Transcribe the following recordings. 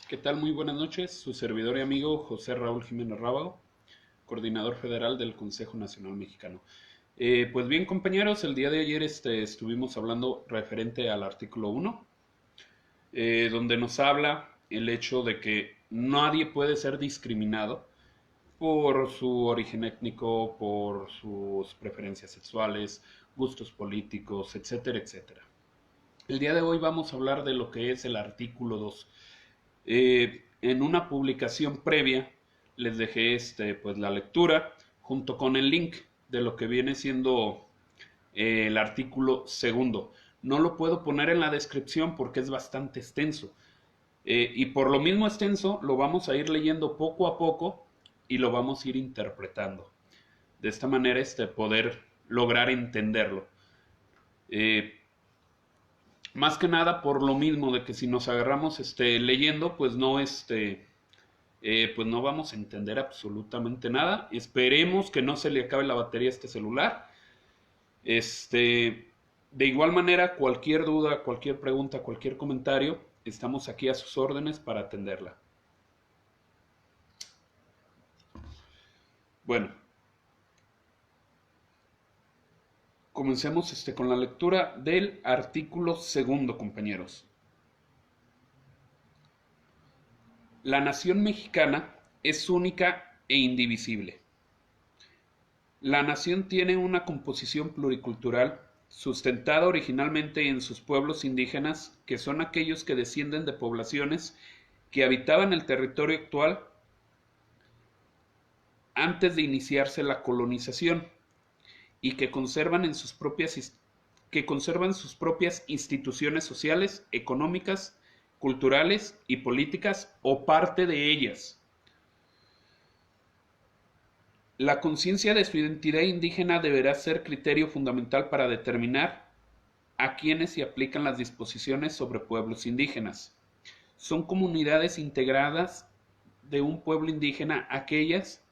¿Qué tal? Muy buenas noches. Su servidor y amigo José Raúl Jiménez Rábago, coordinador federal del Consejo Nacional Mexicano. Pues bien, compañeros, el día de ayer estuvimos hablando referente al artículo 1, donde nos habla el hecho de que nadie puede ser discriminado por su origen étnico, por sus preferencias sexuales, gustos políticos, etcétera, etcétera. El día de hoy vamos a hablar de lo que es el artículo 2. En una publicación previa les dejé pues la lectura junto con el link de lo que viene siendo el artículo segundo. No lo puedo poner en la descripción porque es bastante extenso. Y por lo mismo extenso lo vamos a ir leyendo poco a poco y lo vamos a ir interpretando. De esta manera poder lograr entenderlo. Eh, Más que nada por lo mismo de que si nos agarramos leyendo, pues no vamos a entender absolutamente nada. Esperemos que no se le acabe la batería a este celular. De igual manera, cualquier duda, cualquier pregunta, cualquier comentario, estamos aquí a sus órdenes para atenderla. Bueno, comencemos con la lectura del artículo segundo, compañeros. La nación mexicana es única e indivisible. La nación tiene una composición pluricultural sustentada originalmente en sus pueblos indígenas, que son aquellos que descienden de poblaciones que habitaban el territorio actual antes de iniciarse la colonización y que conservan sus propias instituciones sociales, económicas, culturales y políticas o parte de ellas. La conciencia de su identidad indígena deberá ser criterio fundamental para determinar a quienes se aplican las disposiciones sobre pueblos indígenas. Son comunidades integradas de un pueblo indígena aquellas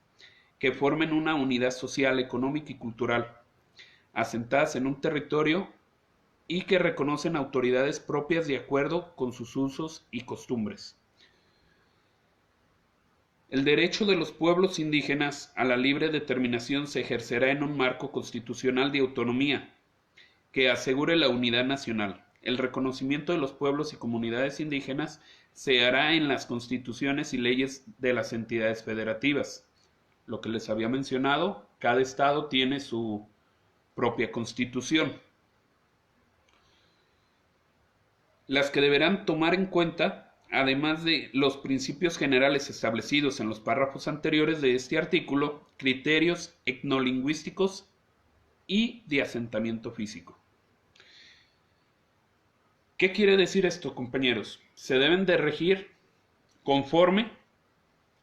que formen una unidad social, económica y cultural, asentadas en un territorio y que reconocen autoridades propias de acuerdo con sus usos y costumbres. El derecho de los pueblos indígenas a la libre determinación se ejercerá en un marco constitucional de autonomía que asegure la unidad nacional. El reconocimiento de los pueblos y comunidades indígenas se hará en las constituciones y leyes de las entidades federativas. Lo que les había mencionado, cada estado tiene su propia constitución. Las que deberán tomar en cuenta, además de los principios generales establecidos en los párrafos anteriores de este artículo, criterios etnolingüísticos y de asentamiento físico. ¿Qué quiere decir esto, compañeros? Se deben de regir conforme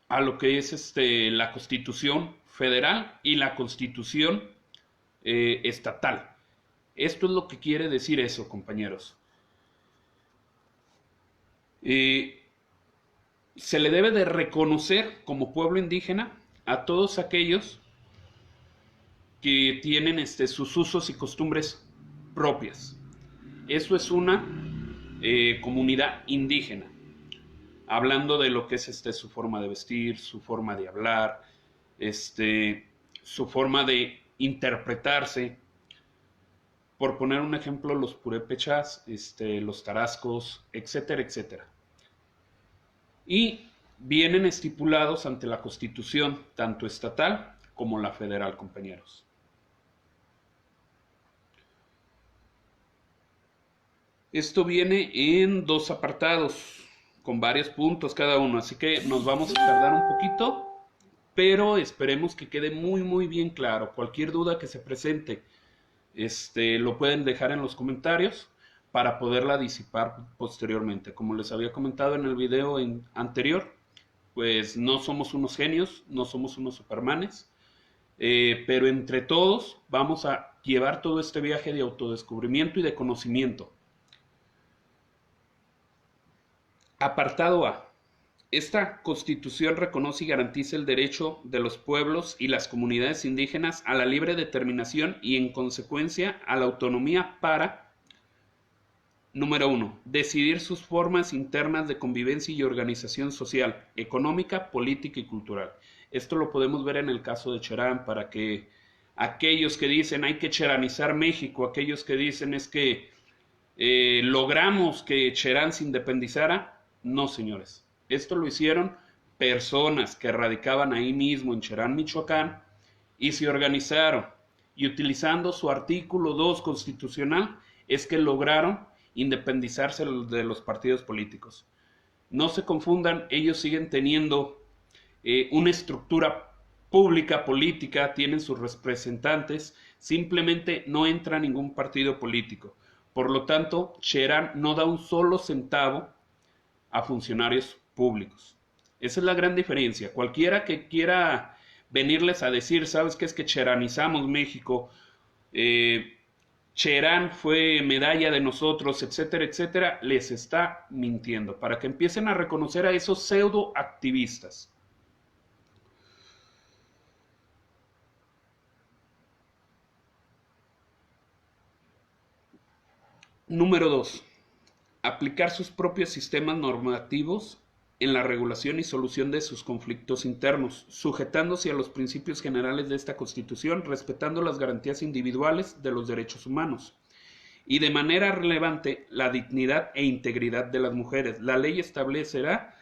a lo que es la Constitución Federal y la Constitución estatal. Esto es lo que quiere decir eso, compañeros. Se le debe de reconocer como pueblo indígena a todos aquellos que tienen sus usos y costumbres propias. Eso es una comunidad indígena, hablando de lo que es su forma de vestir, su forma de hablar, su forma de interpretarse. Por poner un ejemplo, los purépechas, los tarascos, etcétera, etcétera. Y vienen estipulados ante la Constitución, tanto estatal como la federal, compañeros. Esto viene en dos apartados, con varios puntos cada uno, así que nos vamos a tardar un poquito, pero esperemos que quede muy muy bien claro. Cualquier duda que se presente, lo pueden dejar en los comentarios para poderla disipar posteriormente. Como les había comentado en el video anterior, pues no somos unos genios, no somos unos supermanes, pero entre todos vamos a llevar todo este viaje de autodescubrimiento y de conocimiento. Apartado A. Esta Constitución reconoce y garantiza el derecho de los pueblos y las comunidades indígenas a la libre determinación y, en consecuencia, a la autonomía para Número uno, decidir sus formas internas de convivencia y organización social, económica, política y cultural. Esto lo podemos ver en el caso de Cherán, para que aquellos que dicen hay que cheranizar México, aquellos que dicen es que logramos que Cherán se independizara, no señores. Esto lo hicieron personas que radicaban ahí mismo en Cherán, Michoacán, y se organizaron. Y utilizando su artículo 2 constitucional es que lograron independizarse de los partidos políticos. No se confundan, ellos siguen teniendo una estructura pública, política, tienen sus representantes, simplemente no entra ningún partido político. Por lo tanto, Cherán no da un solo centavo a funcionarios públicos. Esa es la gran diferencia. Cualquiera que quiera venirles a decir, ¿sabes qué? Es que cheranizamos México, Cherán fue medalla de nosotros, etcétera, etcétera, les está mintiendo, para que empiecen a reconocer a esos pseudo activistas. Número 2. Aplicar sus propios sistemas normativos en la regulación y solución de sus conflictos internos, sujetándose a los principios generales de esta Constitución, respetando las garantías individuales de los derechos humanos y de manera relevante la dignidad e integridad de las mujeres. La ley establecerá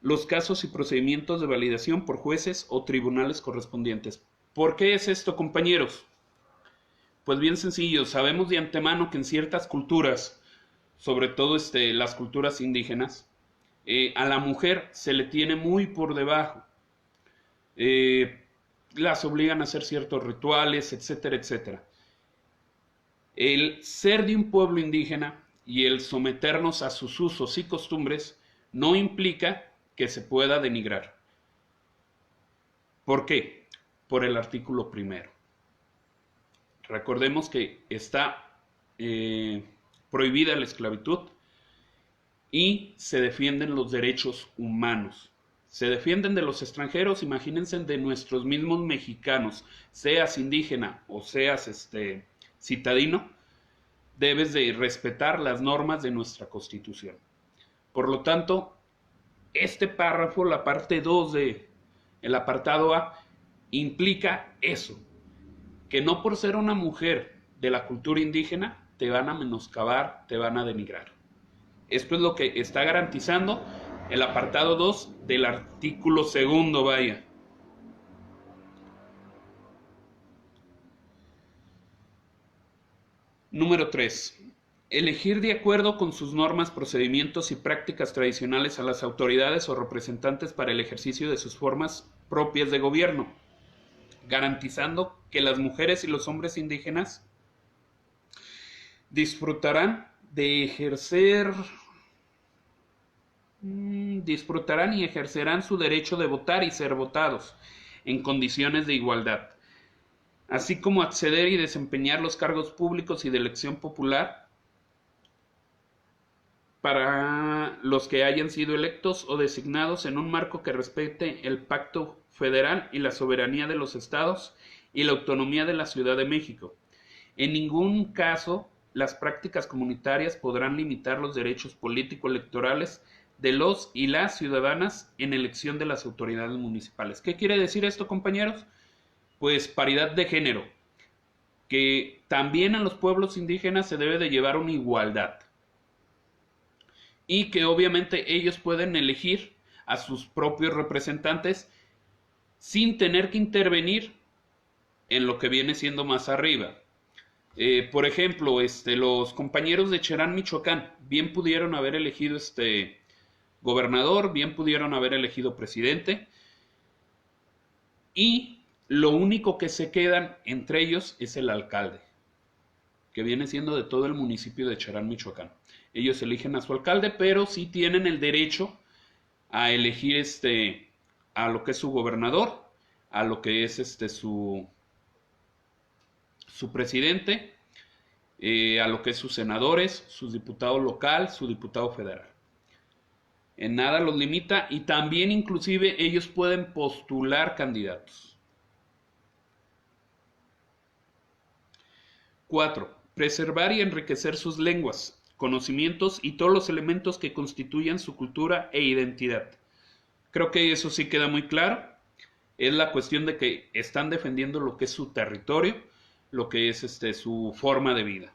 los casos y procedimientos de validación por jueces o tribunales correspondientes. ¿Por qué es esto, compañeros? Pues bien sencillo, sabemos de antemano que en ciertas culturas, sobre todo las culturas indígenas, a la mujer se le tiene muy por debajo. Las obligan a hacer ciertos rituales, etcétera, etcétera. El ser de un pueblo indígena y el someternos a sus usos y costumbres no implica que se pueda denigrar. ¿Por qué? Por el artículo primero. Recordemos que está prohibida la esclavitud y se defienden los derechos humanos. Se defienden de los extranjeros, imagínense de nuestros mismos mexicanos, seas indígena o seas citadino, debes de respetar las normas de nuestra Constitución. Por lo tanto, este párrafo, la parte 2 del apartado A, implica eso, que no por ser una mujer de la cultura indígena te van a menoscabar, te van a denigrar. Esto es lo que está garantizando el apartado 2 del artículo 2, vaya. Número 3. Elegir de acuerdo con sus normas, procedimientos y prácticas tradicionales a las autoridades o representantes para el ejercicio de sus formas propias de gobierno, garantizando que las mujeres y los hombres indígenas disfrutarán y ejercerán su derecho de votar y ser votados en condiciones de igualdad, así como acceder y desempeñar los cargos públicos y de elección popular para los que hayan sido electos o designados en un marco que respete el pacto federal y la soberanía de los estados y la autonomía de la Ciudad de México. En ningún caso las prácticas comunitarias podrán limitar los derechos político-electorales de los y las ciudadanas en elección de las autoridades municipales. ¿Qué quiere decir esto, compañeros? Pues paridad de género, que también en los pueblos indígenas se debe de llevar una igualdad y que obviamente ellos pueden elegir a sus propios representantes sin tener que intervenir en lo que viene siendo más arriba. Por ejemplo, los compañeros de Cherán, Michoacán, bien pudieron haber elegido gobernador, bien pudieron haber elegido presidente, y lo único que se quedan entre ellos es el alcalde, que viene siendo de todo el municipio de Cherán, Michoacán. Ellos eligen a su alcalde, pero sí tienen el derecho a elegir a lo que es su gobernador, a lo que es su presidente, a lo que es sus senadores, su diputado local, su diputado federal. En nada los limita y también inclusive ellos pueden postular candidatos. 4. Preservar y enriquecer sus lenguas, conocimientos y todos los elementos que constituyan su cultura e identidad. Creo que eso sí queda muy claro. Es la cuestión de que están defendiendo lo que es su territorio, lo que es su forma de vida.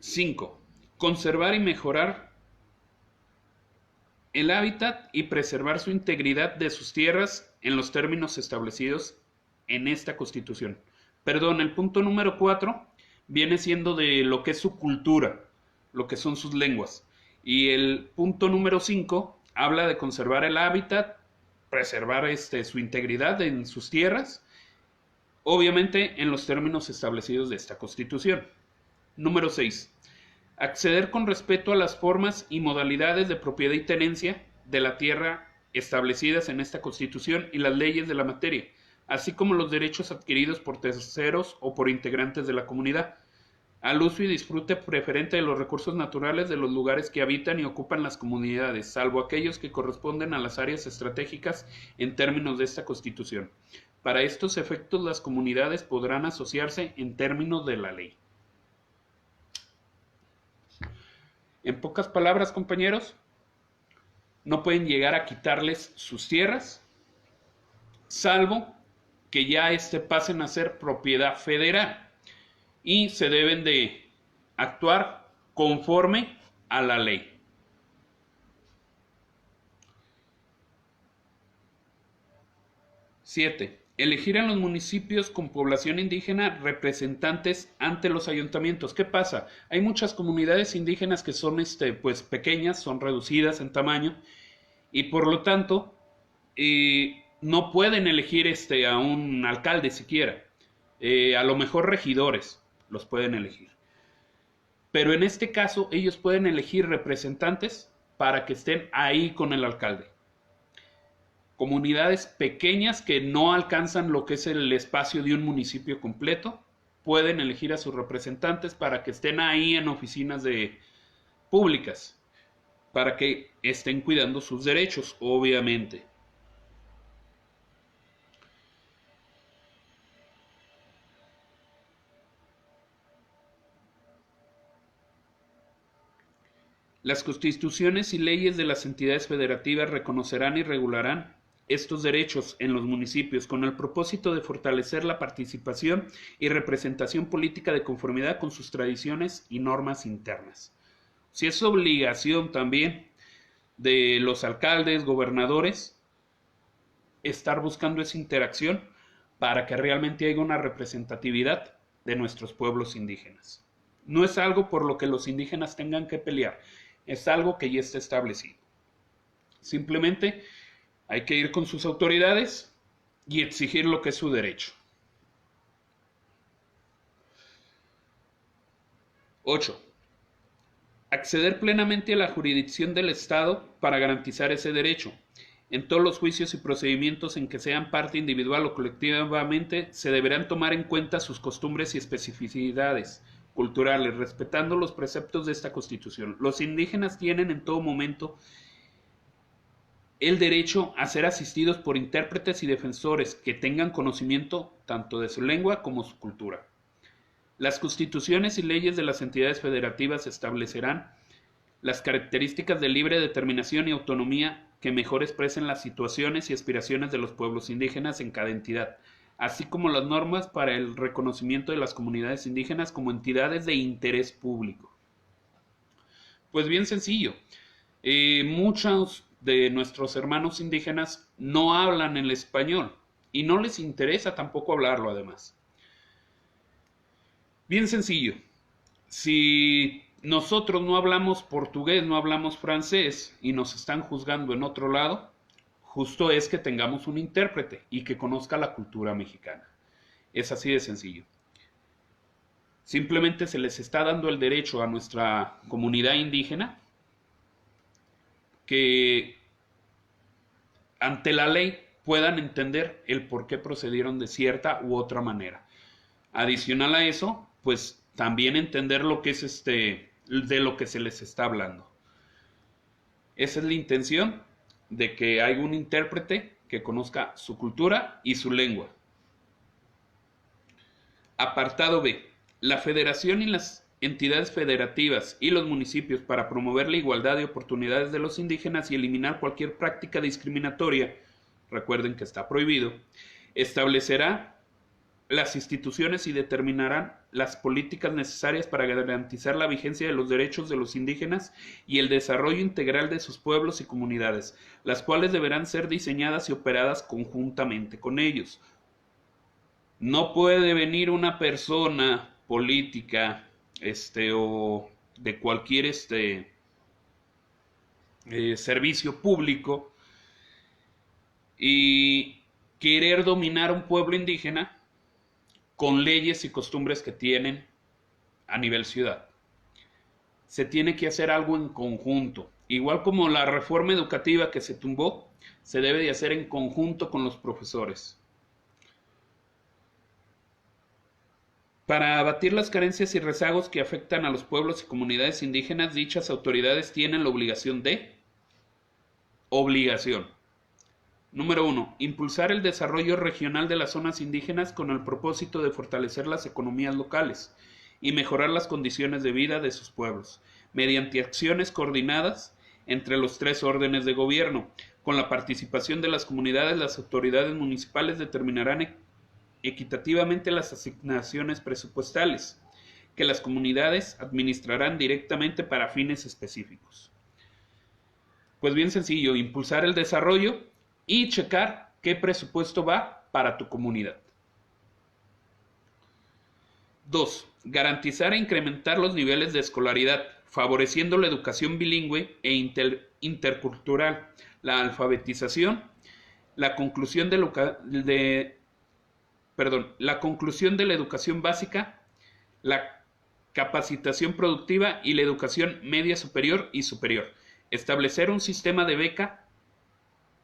Cinco, conservar y mejorar el hábitat y preservar su integridad de sus tierras en los términos establecidos en esta Constitución. Perdón, el punto número 4 viene siendo de lo que es su cultura, lo que son sus lenguas. Y el punto número 5 habla de conservar el hábitat, preservar su integridad en sus tierras, obviamente en los términos establecidos de esta Constitución. Número 6. Acceder con respeto a las formas y modalidades de propiedad y tenencia de la tierra establecidas en esta Constitución y las leyes de la materia, así como los derechos adquiridos por terceros o por integrantes de la comunidad, al uso y disfrute preferente de los recursos naturales de los lugares que habitan y ocupan las comunidades, salvo aquellos que corresponden a las áreas estratégicas en términos de esta Constitución. Para estos efectos, las comunidades podrán asociarse en términos de la ley. En pocas palabras, compañeros, no pueden llegar a quitarles sus tierras, salvo que ya pasen a ser propiedad federal, y se deben de actuar conforme a la ley. 7. Elegir en los municipios con población indígena representantes ante los ayuntamientos. ¿Qué pasa? Hay muchas comunidades indígenas que son pues pequeñas, son reducidas en tamaño y por lo tanto no pueden elegir a un alcalde siquiera. A lo mejor regidores los pueden elegir. Pero en este caso ellos pueden elegir representantes para que estén ahí con el alcalde. Comunidades pequeñas que no alcanzan lo que es el espacio de un municipio completo, pueden elegir a sus representantes para que estén ahí en oficinas públicas, para que estén cuidando sus derechos, obviamente. Las constituciones y leyes de las entidades federativas reconocerán y regularán estos derechos en los municipios con el propósito de fortalecer la participación y representación política de conformidad con sus tradiciones y normas internas. Si es obligación también de los alcaldes, gobernadores, estar buscando esa interacción para que realmente haya una representatividad de nuestros pueblos indígenas. No es algo por lo que los indígenas tengan que pelear, es algo que ya está establecido. Simplemente hay que ir con sus autoridades y exigir lo que es su derecho. 8. Acceder plenamente a la jurisdicción del Estado para garantizar ese derecho. En todos los juicios y procedimientos en que sean parte individual o colectivamente, se deberán tomar en cuenta sus costumbres y especificidades culturales, respetando los preceptos de esta Constitución. Los indígenas tienen en todo momento el derecho a ser asistidos por intérpretes y defensores que tengan conocimiento tanto de su lengua como su cultura. Las constituciones y leyes de las entidades federativas establecerán las características de libre determinación y autonomía que mejor expresen las situaciones y aspiraciones de los pueblos indígenas en cada entidad, así como las normas para el reconocimiento de las comunidades indígenas como entidades de interés público. Pues bien sencillo, muchos de nuestros hermanos indígenas no hablan el español y no les interesa tampoco hablarlo además. Bien sencillo, si nosotros no hablamos portugués, no hablamos francés y nos están juzgando en otro lado, justo es que tengamos un intérprete y que conozca la cultura mexicana. Es así de sencillo. Simplemente se les está dando el derecho a nuestra comunidad indígena que ante la ley puedan entender el por qué procedieron de cierta u otra manera. Adicional a eso, pues también entender lo que es de lo que se les está hablando. Esa es la intención de que haya un intérprete que conozca su cultura y su lengua. Apartado B. La Federación y las entidades federativas y los municipios, para promover la igualdad de oportunidades de los indígenas y eliminar cualquier práctica discriminatoria, recuerden que está prohibido, establecerá las instituciones y determinarán las políticas necesarias para garantizar la vigencia de los derechos de los indígenas y el desarrollo integral de sus pueblos y comunidades, las cuales deberán ser diseñadas y operadas conjuntamente con ellos. No puede venir una persona política o de cualquier servicio público y querer dominar un pueblo indígena con leyes y costumbres que tienen a nivel ciudad. Se tiene que hacer algo en conjunto. Igual como la reforma educativa que se tumbó, se debe de hacer en conjunto con los profesores. Para abatir las carencias y rezagos que afectan a los pueblos y comunidades indígenas, dichas autoridades tienen la obligación Número 1. Impulsar el desarrollo regional de las zonas indígenas con el propósito de fortalecer las economías locales y mejorar las condiciones de vida de sus pueblos, mediante acciones coordinadas entre los tres órdenes de gobierno. Con la participación de las comunidades, las autoridades municipales determinarán equitativamente las asignaciones presupuestales, que las comunidades administrarán directamente para fines específicos. Pues bien sencillo, impulsar el desarrollo y checar qué presupuesto va para tu comunidad. 2. Garantizar e incrementar los niveles de escolaridad, favoreciendo la educación bilingüe e intercultural, la alfabetización, la conclusión de la educación básica, la capacitación productiva y la educación media superior y superior. Establecer un sistema de beca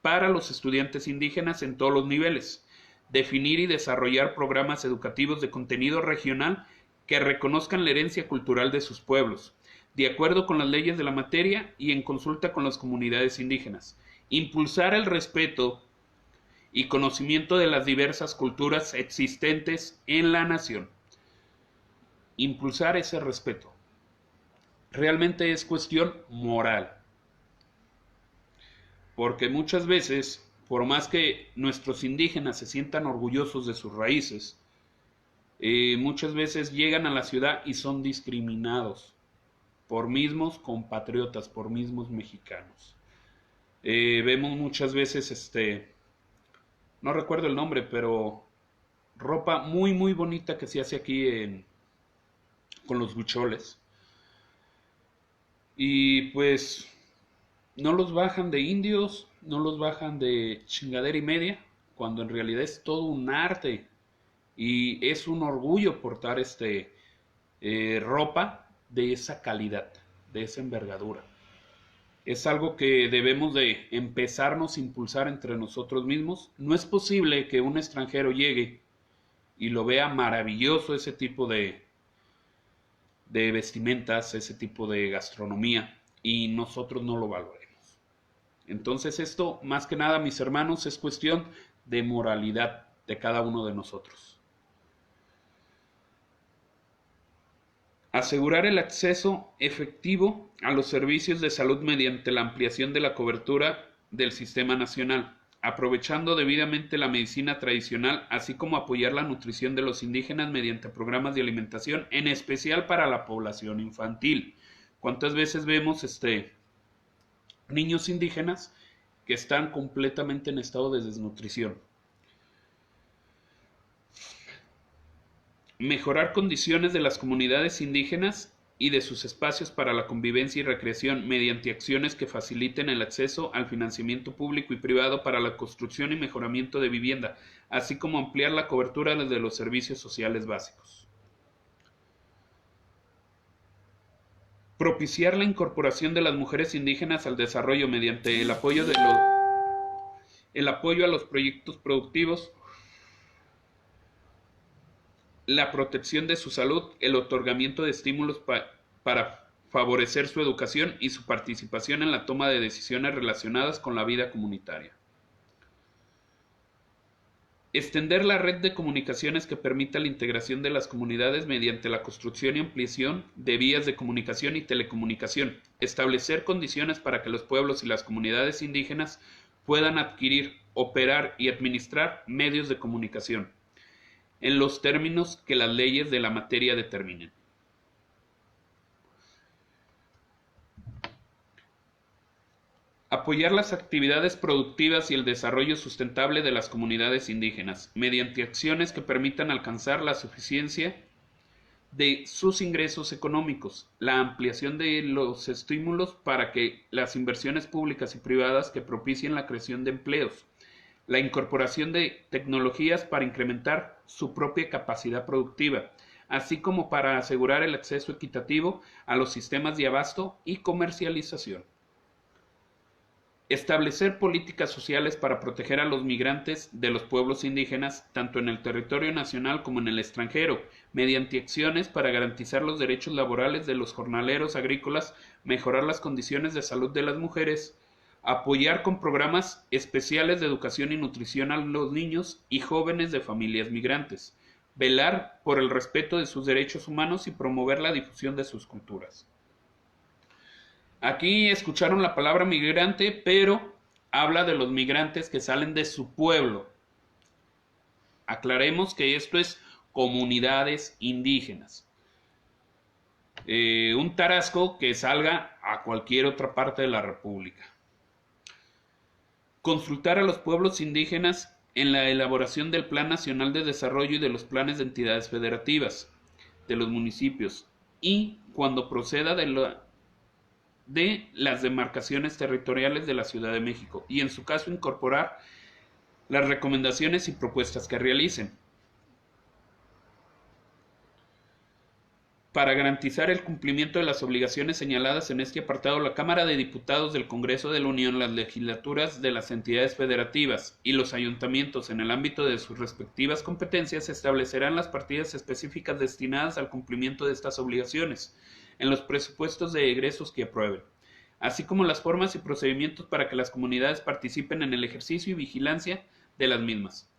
para los estudiantes indígenas en todos los niveles. Definir y desarrollar programas educativos de contenido regional que reconozcan la herencia cultural de sus pueblos, de acuerdo con las leyes de la materia y en consulta con las comunidades indígenas. Impulsar el respeto y conocimiento de las diversas culturas existentes en la nación. Impulsar ese respeto. Realmente es cuestión moral. Porque muchas veces, por más que nuestros indígenas se sientan orgullosos de sus raíces, muchas veces llegan a la ciudad y son discriminados por mismos compatriotas, por mismos mexicanos. Vemos muchas veces no recuerdo el nombre, pero ropa muy muy bonita que se hace aquí con los huicholes. Y pues no los bajan de indios, no los bajan de chingadera y media, cuando en realidad es todo un arte. Y es un orgullo portar ropa de esa calidad, de esa envergadura. Es algo que debemos de empezarnos a impulsar entre nosotros mismos. No es posible que un extranjero llegue y lo vea maravilloso ese tipo de vestimentas, ese tipo de gastronomía, y nosotros no lo valoremos. Entonces esto, más que nada, mis hermanos, es cuestión de moralidad de cada uno de nosotros. Asegurar el acceso efectivo a los servicios de salud mediante la ampliación de la cobertura del sistema nacional, aprovechando debidamente la medicina tradicional, así como apoyar la nutrición de los indígenas mediante programas de alimentación, en especial para la población infantil. ¿Cuántas veces vemos niños indígenas que están completamente en estado de desnutrición? Mejorar condiciones de las comunidades indígenas y de sus espacios para la convivencia y recreación mediante acciones que faciliten el acceso al financiamiento público y privado para la construcción y mejoramiento de vivienda, así como ampliar la cobertura de los servicios sociales básicos. Propiciar la incorporación de las mujeres indígenas al desarrollo mediante el apoyo a los proyectos productivos, la protección de su salud, el otorgamiento de estímulos para favorecer su educación y su participación en la toma de decisiones relacionadas con la vida comunitaria. Extender la red de comunicaciones que permita la integración de las comunidades mediante la construcción y ampliación de vías de comunicación y telecomunicación. Establecer condiciones para que los pueblos y las comunidades indígenas puedan adquirir, operar y administrar medios de comunicación, en los términos que las leyes de la materia determinen. Apoyar las actividades productivas y el desarrollo sustentable de las comunidades indígenas, mediante acciones que permitan alcanzar la suficiencia de sus ingresos económicos, la ampliación de los estímulos para que las inversiones públicas y privadas que propicien la creación de empleos, la incorporación de tecnologías para incrementar su propia capacidad productiva, así como para asegurar el acceso equitativo a los sistemas de abasto y comercialización. Establecer políticas sociales para proteger a los migrantes de los pueblos indígenas, tanto en el territorio nacional como en el extranjero, mediante acciones para garantizar los derechos laborales de los jornaleros agrícolas, mejorar las condiciones de salud de las mujeres, apoyar con programas especiales de educación y nutrición a los niños y jóvenes de familias migrantes, velar por el respeto de sus derechos humanos y promover la difusión de sus culturas. Aquí escucharon la palabra migrante, pero habla de los migrantes que salen de su pueblo. Aclaremos que esto es comunidades indígenas. Un tarasco que salga a cualquier otra parte de la República. Consultar a los pueblos indígenas en la elaboración del Plan Nacional de Desarrollo y de los planes de entidades federativas de los municipios y cuando proceda de las demarcaciones territoriales de la Ciudad de México y en su caso incorporar las recomendaciones y propuestas que realicen. Para garantizar el cumplimiento de las obligaciones señaladas en este apartado, la Cámara de Diputados del Congreso de la Unión, las legislaturas de las entidades federativas y los ayuntamientos en el ámbito de sus respectivas competencias establecerán las partidas específicas destinadas al cumplimiento de estas obligaciones en los presupuestos de egresos que aprueben, así como las formas y procedimientos para que las comunidades participen en el ejercicio y vigilancia de las mismas.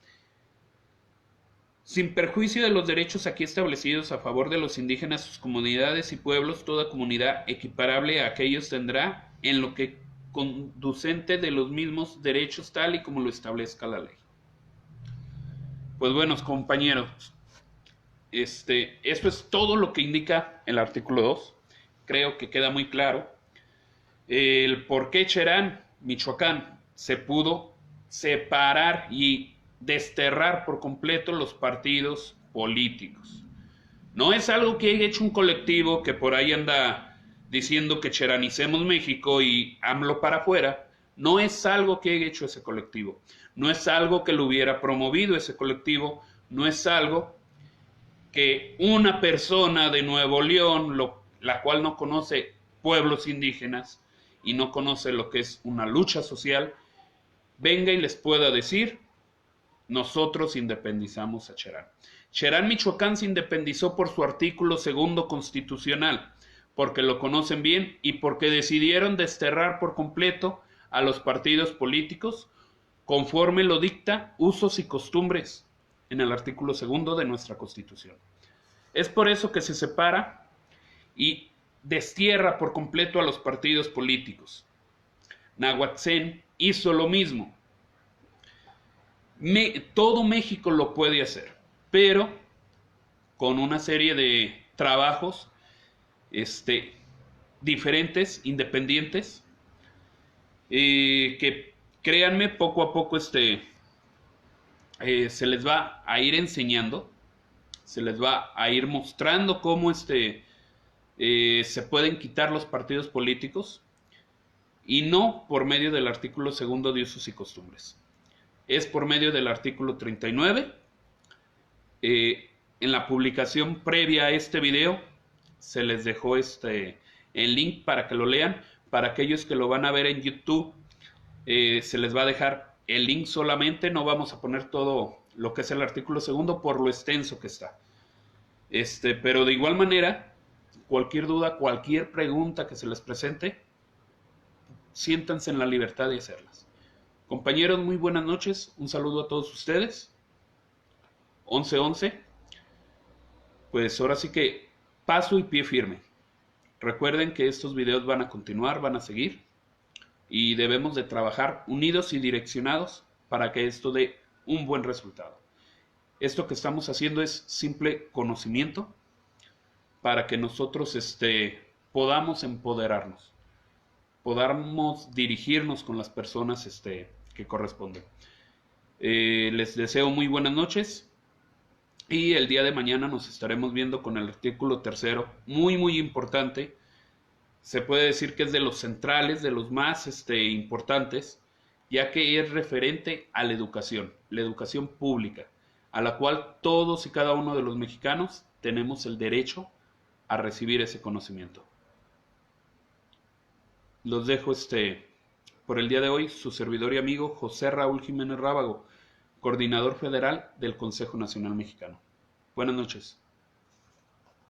Sin perjuicio de los derechos aquí establecidos a favor de los indígenas, sus comunidades y pueblos, toda comunidad equiparable a aquellos tendrá en lo que conducente de los mismos derechos tal y como lo establezca la ley. Pues bueno, compañeros, esto es todo lo que indica el artículo 2. Creo que queda muy claro el por qué Cherán, Michoacán, se pudo separar y desterrar por completo los partidos políticos. No es algo que haya hecho un colectivo que por ahí anda diciendo que cheranicemos México y AMLO para afuera. No es algo que haya hecho ese colectivo. No es algo que lo hubiera promovido ese colectivo. No es algo que una persona de Nuevo León, la cual no conoce pueblos indígenas y no conoce lo que es una lucha social, venga y les pueda decir: nosotros independizamos a Cherán. Cherán, Michoacán, se independizó por su artículo 2 constitucional, porque lo conocen bien y porque decidieron desterrar por completo a los partidos políticos conforme lo dicta usos y costumbres en el artículo 2 de nuestra Constitución. Es por eso que se separa y destierra por completo a los partidos políticos. Nahuatzin hizo lo mismo. Todo México lo puede hacer, pero con una serie de trabajos diferentes, independientes, que créanme, poco a poco se les va a ir enseñando, se les va a ir mostrando cómo se pueden quitar los partidos políticos, y no por medio del artículo 2 de usos y costumbres. Es por medio del artículo 39. En la publicación previa a este video se les dejó el link para que lo lean. Para aquellos que lo van a ver en YouTube, se les va a dejar el link solamente. No vamos a poner todo lo que es el artículo 2 por lo extenso que está. Pero de igual manera, cualquier duda, cualquier pregunta que se les presente, siéntanse en la libertad de hacerlas. Compañeros, muy buenas noches. Un saludo a todos ustedes. 1111. Pues ahora sí que paso y pie firme. Recuerden que estos videos van a continuar, van a seguir y debemos de trabajar unidos y direccionados para que esto dé un buen resultado. Esto que estamos haciendo es simple conocimiento para que nosotros podamos empoderarnos, podamos dirigirnos con las personas que corresponden. Les deseo muy buenas noches y el día de mañana nos estaremos viendo con el artículo tercero, muy importante. Se puede decir que es de los centrales, de los más importantes, ya que es referente a la educación pública, a la cual todos y cada uno de los mexicanos tenemos el derecho a recibir ese conocimiento. Los dejo por el día de hoy, su servidor y amigo José Raúl Jiménez Rábago, coordinador federal del Consejo Nacional Mexicano. Buenas noches.